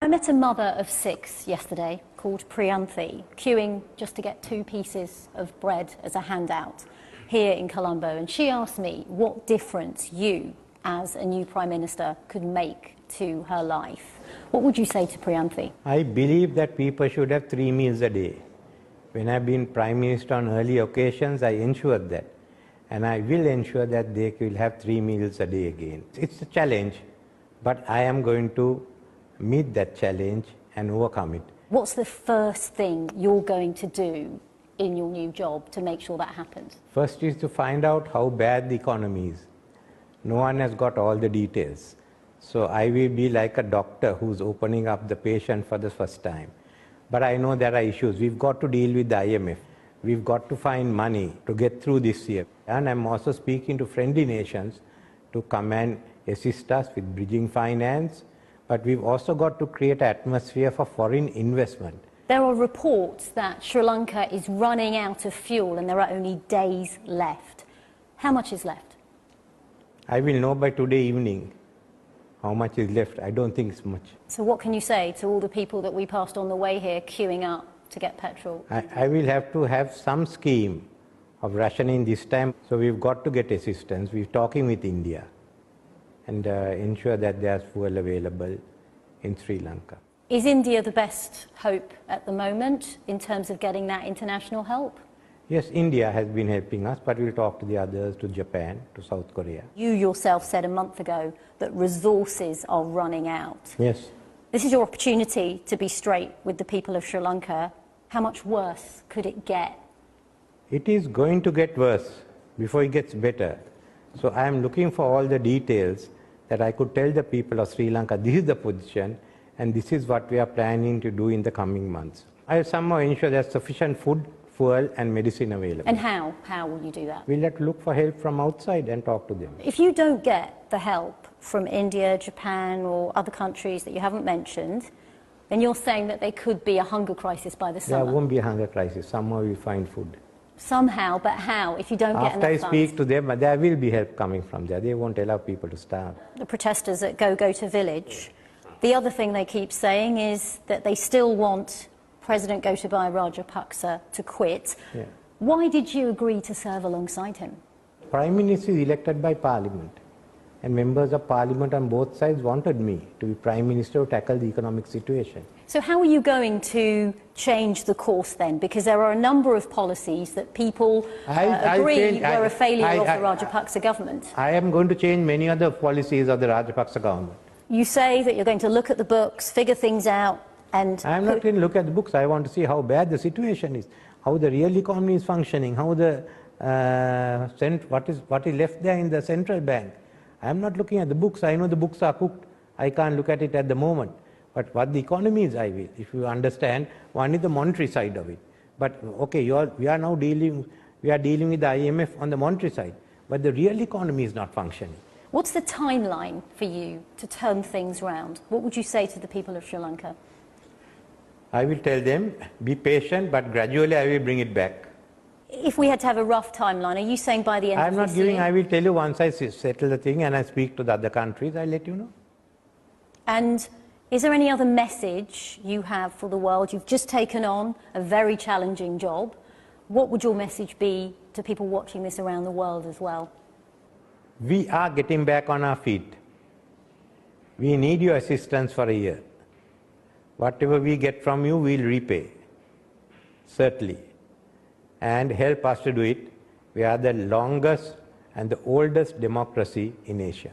I met a mother of 6 yesterday called Priyanthi, queuing just to get 2 pieces of bread as a handout here in Colombo, and she asked me what difference you, as a new Prime Minister, could make to her life. What would you say to Priyanthi? I believe that people should have 3 meals a day. When I've been Prime Minister on early occasions, I ensured that. And I will ensure that they will have 3 meals a day again. It's a challenge, but I am going to meet that challenge and overcome it. What's the first thing you're going to do in your new job to make sure that happens? First is to find out how bad the economy is. No one has got all the details. So I will be like a doctor who's opening up the patient for the first time. But I know there are issues. We've got to deal with the IMF. We've got to find money to get through this year. And I'm also speaking to friendly nations to come and assist us with bridging finance. But we've also got to create an atmosphere for foreign investment. There are reports that Sri Lanka is running out of fuel and there are only days left. How much is left? I will know by today evening how much is left. I don't think it's much. So what can you say to all the people that we passed on the way here queuing up to get petrol? I will have to have some scheme of rationing this time. So we've got to get assistance. We're talking with India and ensure that there's fuel available in Sri Lanka. Is India the best hope at the moment in terms of getting that international help? Yes, India has been helping us, but we'll talk to the others, to Japan, to South Korea. You yourself said a month ago that resources are running out. Yes. This is your opportunity to be straight with the people of Sri Lanka. How much worse could it get? It is going to get worse before it gets better. So I am looking for all the details that I could tell the people of Sri Lanka, this is the position and this is what we are planning to do in the coming months. I will somehow ensure there's sufficient food, fuel and medicine available. And how? How will you do that? We'll have to look for help from outside and talk to them. If you don't get the help from India, Japan or other countries that you haven't mentioned, then you're saying that there could be a hunger crisis by the summer. There won't be a hunger crisis. Somehow we'll find food. Somehow, but how? If you don't get enough funds? After I speak to them, there will be help coming from there. They won't allow people to starve. The protesters at Go to Village, the other thing they keep saying is that they still want President Gotabaya Rajapaksa to quit. Yeah. Why did you agree to serve alongside him? Prime Minister is elected by Parliament, and members of Parliament on both sides wanted me to be Prime Minister to tackle the economic situation. So how are you going to change the course then? Because there are a number of policies that people agree were a failure of the Rajapaksa government. I am going to change many other policies of the Rajapaksa government. You say that you're going to look at the books, figure things out and... I am not going to look at the books. I want to see how bad the situation is, how the real economy is functioning, how the what is left there in the central bank. I am not looking at the books. I know the books are cooked. I can't look at it at the moment. But what the economy is, I will. If you understand, one is the monetary side of it. But okay, we are now dealing with the IMF on the monetary side. But the real economy is not functioning. What's the timeline for you to turn things round? What would you say to the people of Sri Lanka? I will tell them, be patient, but gradually I will bring it back. If we had to have a rough timeline, are you saying by the end of this year? I'm not giving, I will tell you once I settle the thing and I speak to the other countries, I'll let you know. And is there any other message you have for the world? You've just taken on a very challenging job. What would your message be to people watching this around the world as well? We are getting back on our feet. We need your assistance for a year. Whatever we get from you, we'll repay, certainly. And help us to do it. We are the longest and the oldest democracy in Asia.